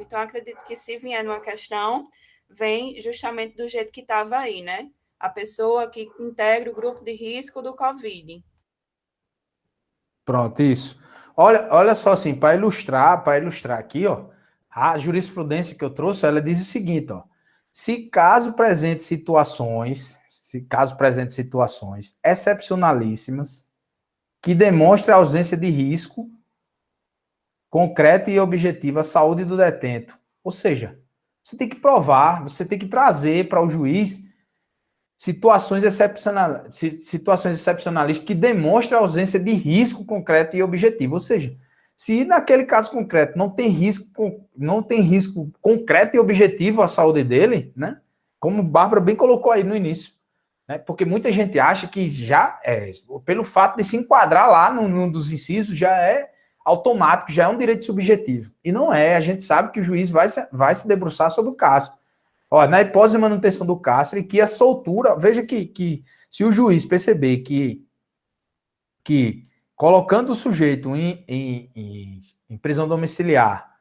risco. Então, acredito que se vier numa questão, vem justamente do jeito que estava aí, né? A pessoa que integra o grupo de risco do Covid. Pronto, isso. Olha só assim, para ilustrar aqui, ó, a jurisprudência que eu trouxe, ela diz o seguinte, ó, se caso presente situações excepcionalíssimas que demonstrem a ausência de risco concreto e objetivo à saúde do detento. Ou seja, você tem que provar, você tem que trazer para o juiz situações excepcionais que demonstram a ausência de risco concreto e objetivo. Ou seja, se naquele caso concreto não tem risco concreto e objetivo à saúde dele, né? Como Bárbara bem colocou aí no início, né? Porque muita gente acha que já pelo fato de se enquadrar lá num dos incisos, já é automático, já é um direito subjetivo. E não é, a gente sabe que o juiz vai se debruçar sobre o caso. Ó, na hipótese de manutenção do cárcere, que a soltura, veja que se o juiz perceber que colocando o sujeito em prisão domiciliar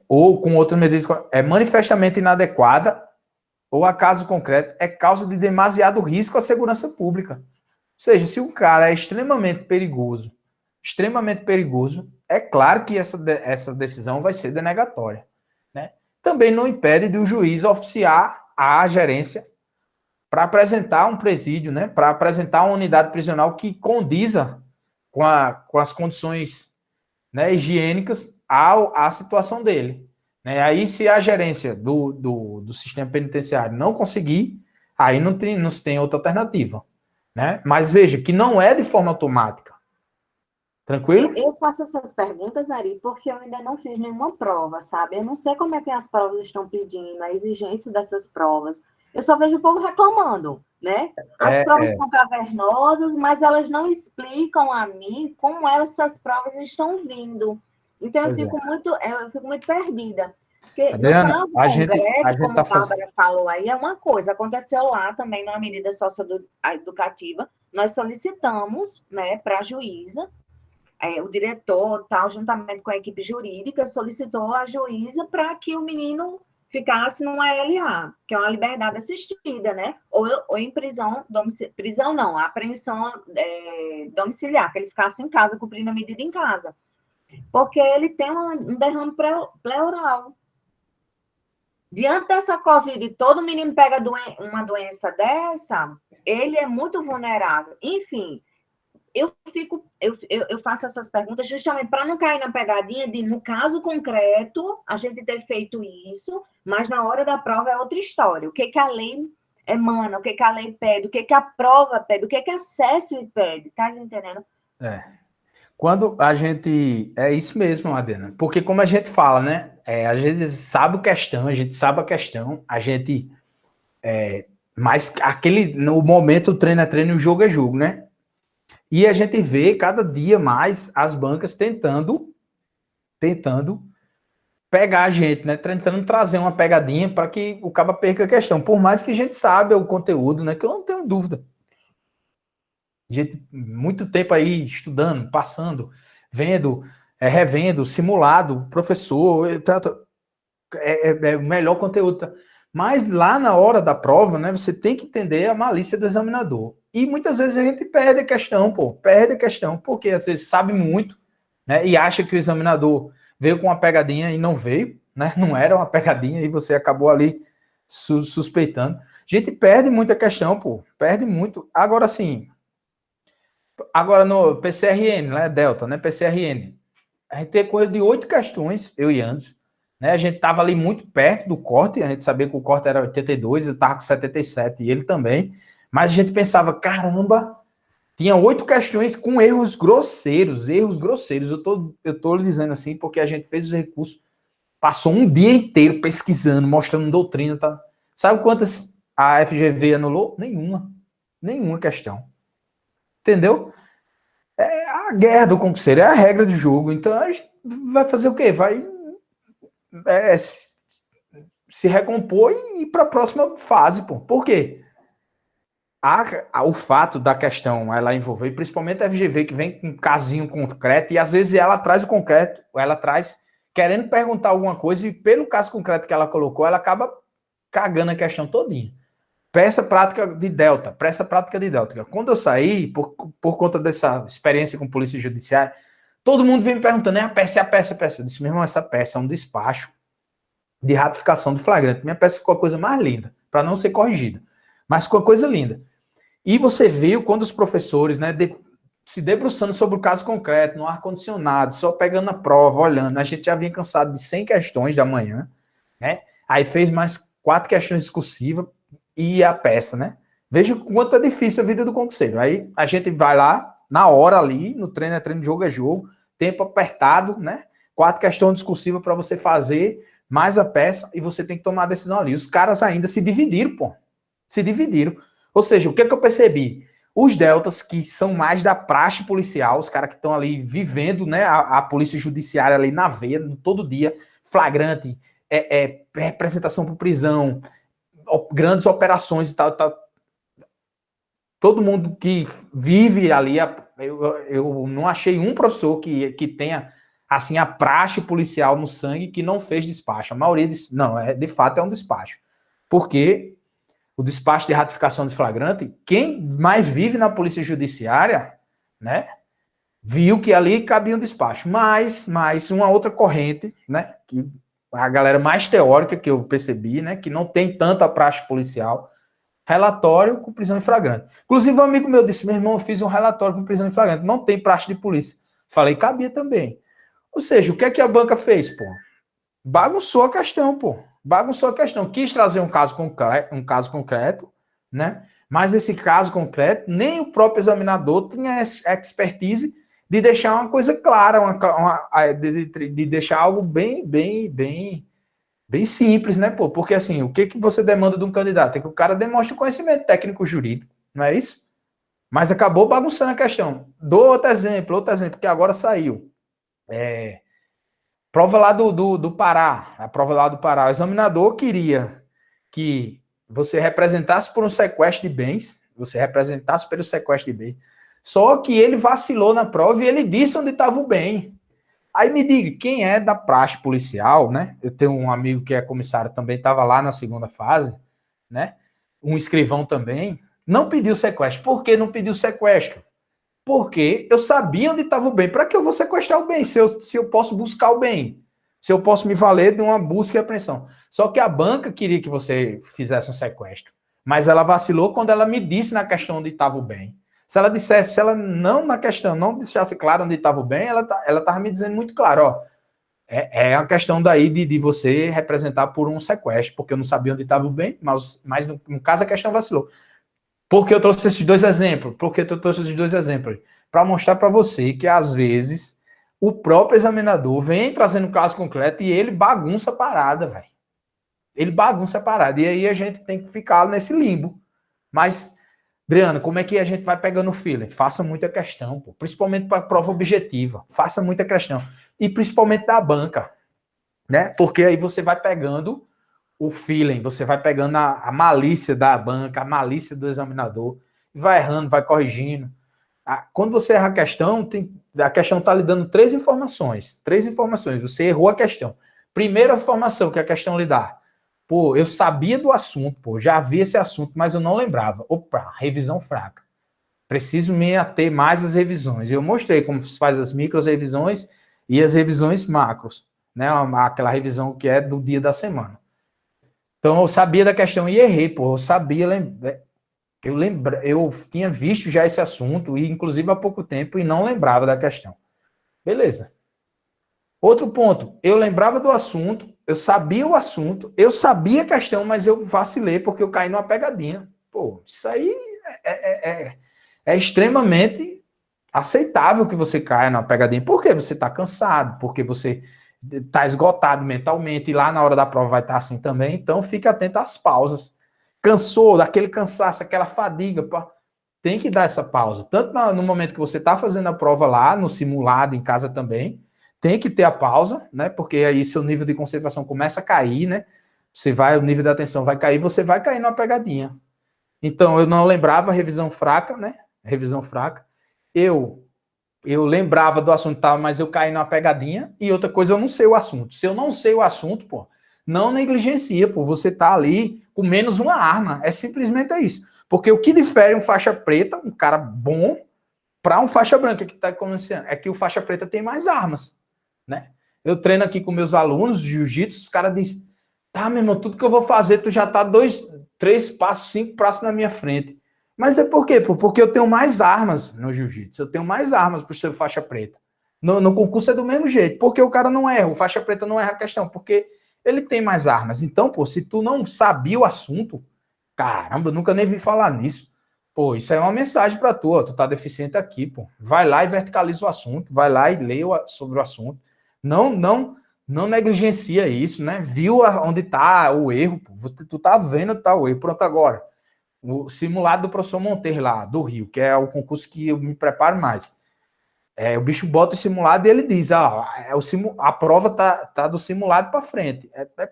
ou com outras medidas é manifestamente inadequada, ou a caso concreto é causa de demasiado risco à segurança pública. Ou seja, se o cara é extremamente perigoso, é claro que essa decisão vai ser denegatória, né? Também não impede de o juiz oficiar a gerência para apresentar um presídio, né? Para apresentar uma unidade prisional que condiza com as condições, né, higiênicas à situação dele. Né? Aí, se a gerência do sistema penitenciário não conseguir, aí não se tem outra alternativa. Né? Mas veja que não é de forma automática. Tranquilo? Eu faço essas perguntas, Ari, porque eu ainda não fiz nenhuma prova, sabe? Eu não sei como é que as provas estão pedindo, a exigência dessas provas. Eu só vejo o povo reclamando, né? As provas são cavernosas, mas elas não explicam a mim como essas provas estão vindo. Então, eu fico muito perdida. Porque Adriana, no caso concreto, como a Bárbara falou aí, é uma coisa. Aconteceu lá também na medida socioeducativa. Nós solicitamos, né, para a juíza, o diretor, tal, juntamente com a equipe jurídica, solicitou à juíza para que o menino ficasse numa LA, que é uma liberdade assistida, né? Ou em prisão não, apreensão domiciliar, que ele ficasse em casa, cumprindo a medida em casa. Porque ele tem um derrame pleural. Diante dessa Covid, todo menino pega uma doença dessa, ele é muito vulnerável. Enfim, eu faço essas perguntas justamente para não cair na pegadinha de, no caso concreto, a gente ter feito isso, mas na hora da prova é outra história. O que a lei emana, o que a lei pede, o que a prova pede, o que a SESP pede, tá entendendo? Quando a gente... É isso mesmo, Adriana. Porque como a gente fala, né? A gente sabe a questão, mas no momento o treino é treino e o jogo é jogo, né? E a gente vê cada dia mais as bancas tentando pegar a gente, né? Tentando trazer uma pegadinha para que o cabo perca a questão. Por mais que a gente saiba o conteúdo, né? Que eu não tenho dúvida. A gente, muito tempo aí estudando, passando, vendo, revendo, simulado, professor, o melhor conteúdo. Mas lá na hora da prova, né, você tem que entender a malícia do examinador. E muitas vezes a gente perde a questão, porque às vezes sabe muito, né, e acha que o examinador veio com uma pegadinha e não veio, né, não era uma pegadinha e você acabou ali suspeitando. A gente perde muita questão, perde muito. Agora sim, no PCRN, lá é Delta, né, PCRN, a gente tem coisa de 8 questões, eu e Anderson. Né, a gente estava ali muito perto do corte, a gente sabia que o corte era 82, eu estava com 77 e ele também, mas a gente pensava, caramba, tinha 8 questões com erros grosseiros. Eu tô dizendo assim porque a gente fez os recursos, passou um dia inteiro pesquisando, mostrando doutrina, tá? Sabe quantas a FGV anulou? Nenhuma questão. Entendeu? É a guerra do concurseiro, é a regra do jogo, então a gente vai fazer o quê? Vai se recompor e ir para a próxima fase, pô. Por quê? O fato da questão ela envolver, principalmente a FGV, que vem com um casinho concreto, e às vezes ela traz o concreto, ela traz querendo perguntar alguma coisa e pelo caso concreto que ela colocou, ela acaba cagando a questão todinha. Peça prática de Delta, peça prática de Delta. Quando eu saí, por conta dessa experiência com polícia judiciária, todo mundo vem me perguntando, a peça, a peça, a peça. Eu disse, meu irmão, essa peça é um despacho de ratificação do flagrante. Minha peça ficou a coisa mais linda, para não ser corrigida. Mas ficou a coisa linda. E você viu quando os professores, né, se debruçando sobre o caso concreto, no ar-condicionado, só pegando a prova, olhando. A gente já vinha cansado de 100 questões da manhã, né? Aí fez mais 4 questões discursivas e a peça, né? Veja o quanto é difícil a vida do concurseiro. Aí a gente vai lá, na hora ali, no treino é treino, jogo é jogo, tempo apertado, né? 4 questões discursivas para você fazer, mais a peça, e você tem que tomar a decisão ali. Os caras ainda se dividiram, pô. Se dividiram. Ou seja, o que eu percebi? Os deltas, que são mais da praxe policial, os caras que estão ali vivendo, né, a polícia judiciária ali na veia, todo dia, flagrante, representação por prisão, grandes operações e tal. Todo mundo que vive ali, eu não achei um professor que tenha, assim, a praxe policial no sangue que não fez despacho. A maioria disse, não, de fato é um despacho. Porque o despacho de ratificação de flagrante, quem mais vive na polícia judiciária, né, viu que ali cabia um despacho. Mas uma outra corrente, né, que a galera mais teórica que eu percebi, né, que não tem tanta praxe policial, relatório com prisão em flagrante. Inclusive, um amigo meu disse, meu irmão, eu fiz um relatório com prisão em flagrante, não tem praxe de polícia. Falei, cabia também. Ou seja, o que é que a banca fez, pô? Bagunçou a questão, pô. Bagunçou a questão. Quis trazer um caso concreto, né? Mas esse caso concreto, nem o próprio examinador tinha expertise de deixar uma coisa clara, de deixar algo bem simples, né, pô? Porque assim, o que você demanda de um candidato? É que o cara demonstre o conhecimento técnico jurídico, não é isso? Mas acabou bagunçando a questão. Dou outro exemplo, que agora saiu. Prova lá do Pará, a prova lá do Pará. O examinador queria que você representasse por um sequestro de bens, só que ele vacilou na prova e ele disse onde estava o bem. Aí me diga, quem é da praxe policial, né? Eu tenho um amigo que é comissário também, estava lá na segunda fase, né? Um escrivão também, não pediu sequestro. Por que não pediu sequestro? Porque eu sabia onde estava o bem. Para que eu vou sequestrar o bem? Se eu posso buscar o bem. Se eu posso me valer de uma busca e apreensão. Só que a banca queria que você fizesse um sequestro. Mas ela vacilou quando ela me disse na questão onde estava o bem. Se ela não na questão, não deixasse claro onde estava o bem, ela estava me dizendo muito claro, ó. É a questão daí de você representar por um sequestro, porque eu não sabia onde estava o bem, mas no caso a questão vacilou. Por que eu trouxe esses dois exemplos? Para mostrar para você que, às vezes, o próprio examinador vem trazendo um caso concreto e ele bagunça a parada, velho. Ele bagunça a parada. E aí a gente tem que ficar nesse limbo. Mas, Adriano, como é que a gente vai pegando o feeling? Faça muita questão, pô. Principalmente para prova objetiva. Faça muita questão. E principalmente da banca, né? Porque aí você vai pegando o feeling, você vai pegando a malícia da banca, a malícia do examinador, vai errando, vai corrigindo. Quando você erra a questão está lhe dando 3 informações. 3 informações, você errou a questão. Primeira informação que a questão lhe dá. Pô, eu sabia do assunto, pô, já vi esse assunto, mas eu não lembrava. Opa, revisão fraca. Preciso me ater mais às revisões. Eu mostrei como se faz as micros revisões e as revisões macros, né? Aquela revisão que é do dia da semana. Então, eu sabia da questão e errei, pô. Eu tinha visto já esse assunto, e inclusive há pouco tempo, e não lembrava da questão. Beleza. Outro ponto, eu lembrava do assunto, eu sabia o assunto, eu sabia a questão, mas eu vacilei porque eu caí numa pegadinha. Pô, isso aí é extremamente aceitável que você caia numa pegadinha. Por quê? Você está cansado, porque você está esgotado mentalmente, e lá na hora da prova vai estar assim também, então fique atento às pausas. Cansou, daquele cansaço, aquela fadiga, pô, tem que dar essa pausa. Tanto no momento que você está fazendo a prova lá, no simulado, em casa também, tem que ter a pausa, né? Porque aí seu nível de concentração começa a cair, né? O nível da atenção vai cair, você vai cair numa pegadinha. Então, eu não lembrava, revisão fraca, né? Revisão fraca. Eu eu lembrava do assunto, tal, mas eu caí numa pegadinha, e outra coisa, eu não sei o assunto. Se eu não sei o assunto, pô, não negligencia, pô, você tá ali com menos uma arma, é simplesmente isso. Porque o que difere um faixa preta, um cara bom, para um faixa branca que está começando, é que o faixa preta tem mais armas, né? Eu treino aqui com meus alunos de jiu-jitsu, os caras dizem, tá, meu irmão, tudo que eu vou fazer, tu já tá 2, 3 passos, 5 passos na minha frente. Mas é por quê? Porque eu tenho mais armas no jiu-jitsu, eu tenho mais armas para ser faixa preta. No concurso é do mesmo jeito, porque o cara não erra, o faixa preta não erra a questão, porque ele tem mais armas. Então, pô, se tu não sabia o assunto, caramba, eu nunca nem vi falar nisso. Pô, isso é uma mensagem para tu, ó, tu tá deficiente aqui, pô. Vai lá e verticaliza o assunto, vai lá e lê sobre o assunto. Não negligencia isso, né? Viu onde tá o erro, pô. Tu tá vendo onde tá o erro. Pronto, agora. O simulado do professor Monteiro lá, do Rio, que é o concurso que eu me preparo mais. O bicho bota o simulado e ele diz, a prova tá do simulado para frente. É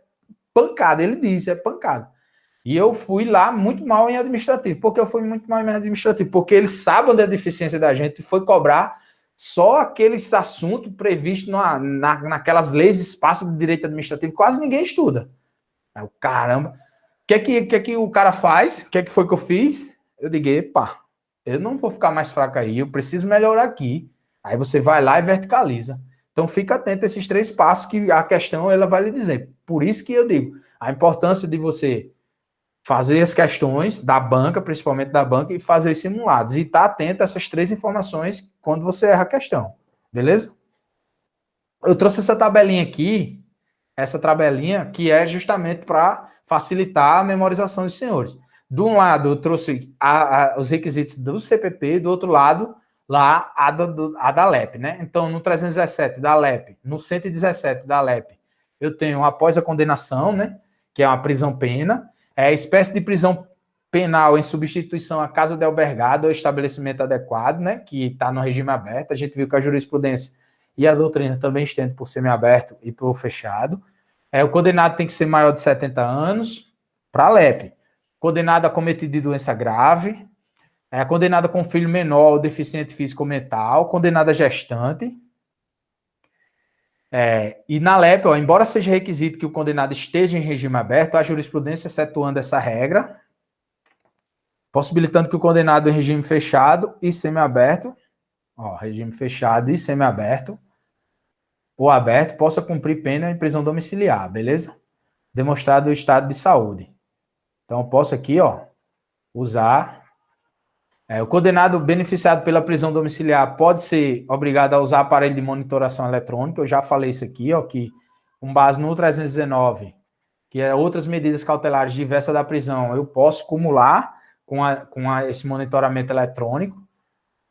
pancada, ele diz, é pancada. E eu fui lá muito mal em administrativo. Por que eu fui muito mal em administrativo? Porque ele sabe onde é a deficiência da gente e foi cobrar só aqueles assuntos previstos naquelas leis de espaço de direito administrativo. Quase ninguém estuda. Aí, caramba. O que o cara faz? O que foi que eu fiz? Eu digo, epa, eu não vou ficar mais fraco aí, eu preciso melhorar aqui. Aí você vai lá e verticaliza. Então fica atento a esses 3 passos que a questão ela vai lhe dizer. Por isso que eu digo, a importância de você fazer as questões da banca, principalmente da banca, e fazer os simulados. E estar atento a essas 3 informações quando você erra a questão. Beleza? Eu trouxe essa tabelinha aqui, essa tabelinha que é justamente para facilitar a memorização dos senhores. De um lado, eu trouxe os requisitos do CPP, do outro lado, lá a da LEP, né? Então, no 317 da LEP, no 117 da LEP, eu tenho após a condenação, né? Que é uma prisão-pena, espécie de prisão penal em substituição à casa de albergado ou estabelecimento adequado, né? Que está no regime aberto. A gente viu que a jurisprudência e a doutrina também estende por semiaberto e por fechado. O condenado tem que ser maior de 70 anos, para a LEP. Condenado acometido de doença grave, condenado com filho menor ou deficiente físico ou mental, condenado a gestante. E na LEP, embora seja requisito que o condenado esteja em regime aberto, a jurisprudência excetuando essa regra, possibilitando que o condenado em regime fechado e semiaberto, regime fechado e semiaberto, ou aberto, possa cumprir pena em prisão domiciliar, beleza? Demonstrado o estado de saúde. Então, eu posso aqui, usar. O condenado beneficiado pela prisão domiciliar pode ser obrigado a usar aparelho de monitoração eletrônica. Eu já falei isso aqui, que com base no 319, que é outras medidas cautelares diversas da prisão, eu posso acumular com esse monitoramento eletrônico,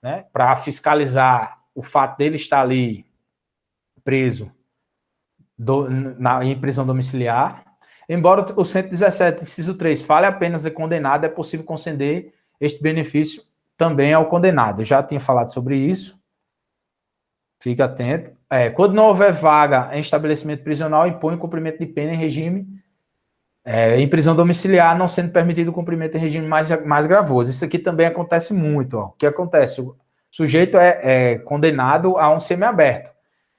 né, para fiscalizar o fato dele estar ali preso em prisão domiciliar. Embora o 117, inciso 3, fale apenas em condenado, é possível conceder este benefício também ao condenado. Eu já tinha falado sobre isso. Fique atento. Quando não houver vaga em estabelecimento prisional, impõe o cumprimento de pena em regime em prisão domiciliar, não sendo permitido o cumprimento em regime mais gravoso. Isso aqui também acontece muito. O que acontece? O sujeito é condenado a um semiaberto.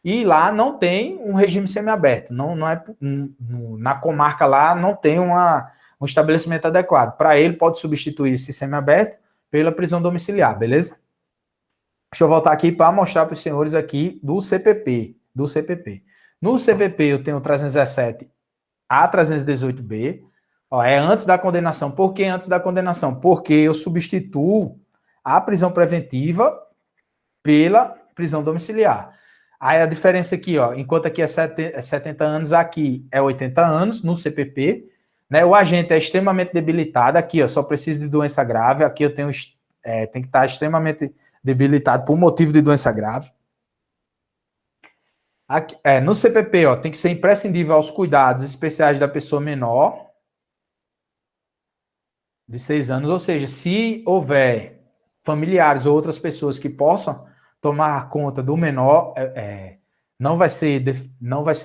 E lá não tem um regime semiaberto. Na comarca lá não tem um estabelecimento adequado. Para ele, pode substituir esse semiaberto pela prisão domiciliar, beleza? Deixa eu voltar aqui para mostrar para os senhores aqui do CPP. No CPP eu tenho o 317 a 318B. É antes da condenação. Por que antes da condenação? Porque eu substituo a prisão preventiva pela prisão domiciliar. Aí a diferença aqui, enquanto aqui é 70 anos, aqui é 80 anos no CPP, né? O agente é extremamente debilitado, aqui só precisa de doença grave, aqui eu tenho tem que estar extremamente debilitado por motivo de doença grave. Aqui, no CPP, tem que ser imprescindível aos cuidados especiais da pessoa menor de 6 anos, ou seja, se houver familiares ou outras pessoas que possam tomar conta do menor, não vai ser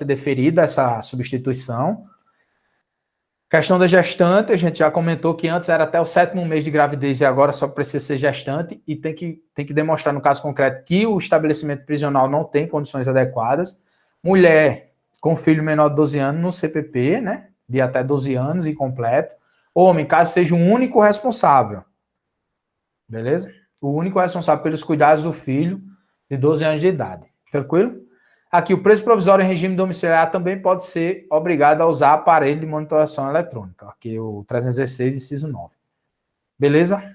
deferida essa substituição. Questão da gestante, a gente já comentou que antes era até o 7º mês de gravidez e agora só precisa ser gestante e tem que demonstrar no caso concreto que o estabelecimento prisional não tem condições adequadas. Mulher com filho menor de 12 anos no CPP, né, de até 12 anos e completo. Homem, caso seja o único responsável, beleza? O único responsável pelos cuidados do filho de 12 anos de idade, tranquilo? Aqui, o preso provisório em regime domiciliar também pode ser obrigado a usar aparelho de monitoração eletrônica. Aqui, o 316, inciso 9. Beleza?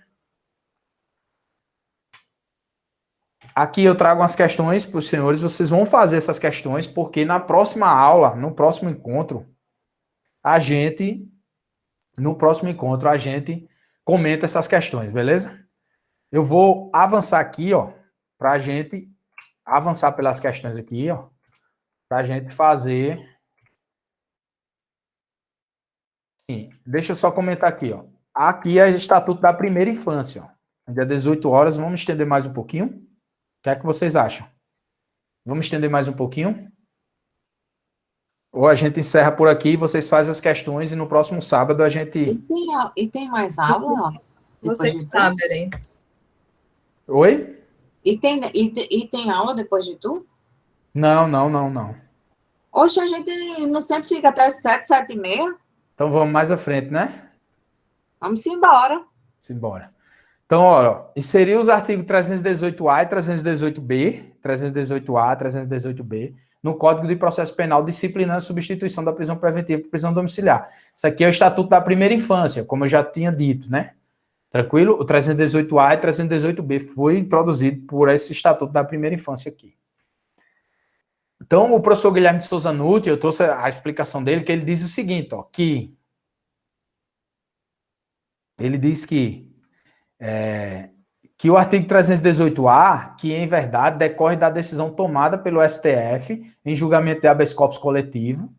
Aqui eu trago umas questões para os senhores. Vocês vão fazer essas questões, porque na próxima aula, no próximo encontro, a gente comenta essas questões, beleza? Eu vou avançar aqui, ó, para a gente avançar pelas questões aqui, ó, para a gente fazer. Sim, deixa eu só comentar aqui, ó. Aqui é o Estatuto da Primeira Infância, ó. Dia 18 horas, vamos estender mais um pouquinho? O que é que vocês acham? Vamos estender mais um pouquinho? Ou a gente encerra por aqui, vocês fazem as questões e no próximo sábado a gente... E tem mais aula? Você sabe, hein? Oi? E tem aula depois de tu? Não. Hoje a gente não sempre fica até 7, 7h30. Então vamos mais à frente, né? Vamos embora. Simbora. Então, ó, inserir os artigos 318A e 318B, 318A, 318B, no Código de Processo Penal, disciplinando a substituição da prisão preventiva por prisão domiciliar. Isso aqui é o Estatuto da Primeira Infância, como eu já tinha dito, né? Tranquilo? O 318A e 318B foi introduzido por esse Estatuto da Primeira Infância aqui. Então, o professor Guilherme de Souza Nutti, eu trouxe a explicação dele, que ele diz o seguinte, ó, que ele diz que o artigo 318A, que em verdade decorre da decisão tomada pelo STF em julgamento de habeas corpus coletivo,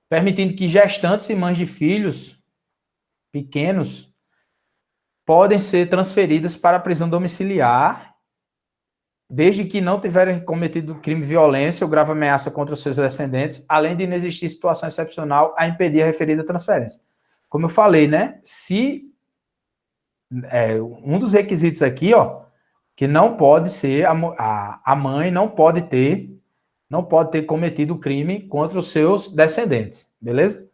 permitindo que gestantes e mães de filhos pequenos podem ser transferidas para a prisão domiciliar, desde que não tiverem cometido crime de violência ou grave ameaça contra os seus descendentes, além de não existir situação excepcional a impedir a referida transferência. Como eu falei, né? Se um dos requisitos aqui, ó, que não pode ser a mãe não pode ter cometido crime contra os seus descendentes, beleza?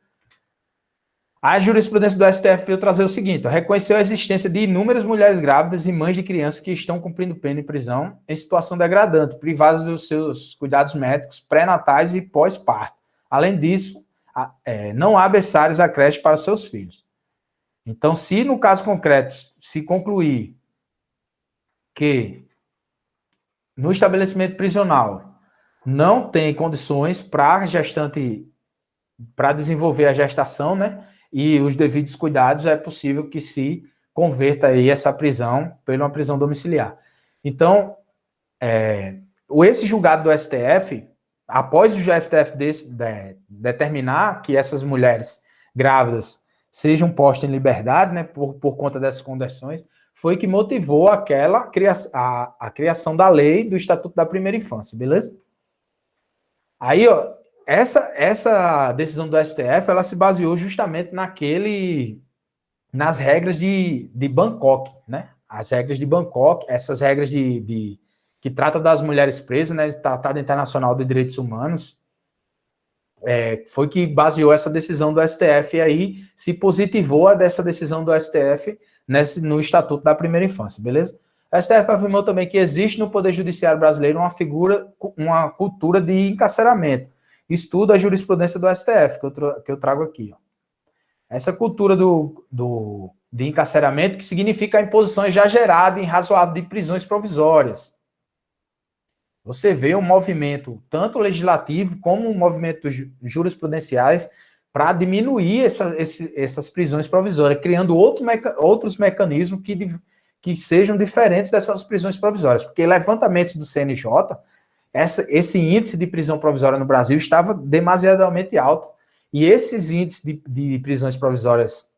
A jurisprudência do STF veio trazer o seguinte, ó, reconheceu a existência de inúmeras mulheres grávidas e mães de crianças que estão cumprindo pena em prisão em situação degradante, privadas dos seus cuidados médicos pré-natais e pós-parto. Além disso, não há berçários à creche para seus filhos. Então, se no caso concreto se concluir que no estabelecimento prisional não tem condições para a gestante, para desenvolver a gestação, né, e os devidos cuidados, é possível que se converta aí essa prisão pela uma prisão domiciliar. Então, esse julgado do STF, após o STF determinar que essas mulheres grávidas sejam postas em liberdade, né, por conta dessas condições, foi que motivou a criação da lei do Estatuto da Primeira Infância, beleza? Aí, ó, essa decisão do STF, ela se baseou justamente nas regras de Bangkok, né? As regras de Bangkok, essas regras que tratam das mulheres presas, né? Tratado Internacional de Direitos Humanos, foi que baseou essa decisão do STF e aí se positivou dessa decisão do STF no Estatuto da Primeira Infância, beleza? O STF afirmou também que existe no Poder Judiciário brasileiro uma cultura de encarceramento. Estuda a jurisprudência do STF, que eu trago aqui. Ó. Essa cultura de encarceramento, que significa a imposição exagerada e irrazoável de prisões provisórias. Você vê um movimento, tanto legislativo como um movimento jurisprudenciais, para diminuir essas prisões provisórias, criando outros mecanismos que sejam diferentes dessas prisões provisórias. Porque levantamentos do CNJ, esse índice de prisão provisória no Brasil estava demasiadamente alto. E esses índices de prisões provisórias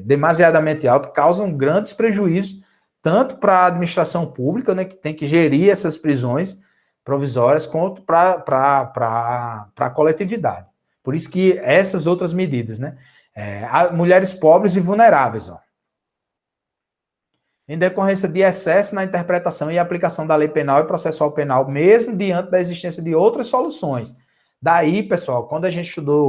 demasiadamente altos causam grandes prejuízos, tanto para a administração pública, né, que tem que gerir essas prisões provisórias, quanto para a coletividade. Por isso que essas outras medidas, né? Mulheres pobres e vulneráveis, ó. Em decorrência de excesso na interpretação e aplicação da lei penal e processual penal, mesmo diante da existência de outras soluções. Daí, pessoal, quando a gente estudou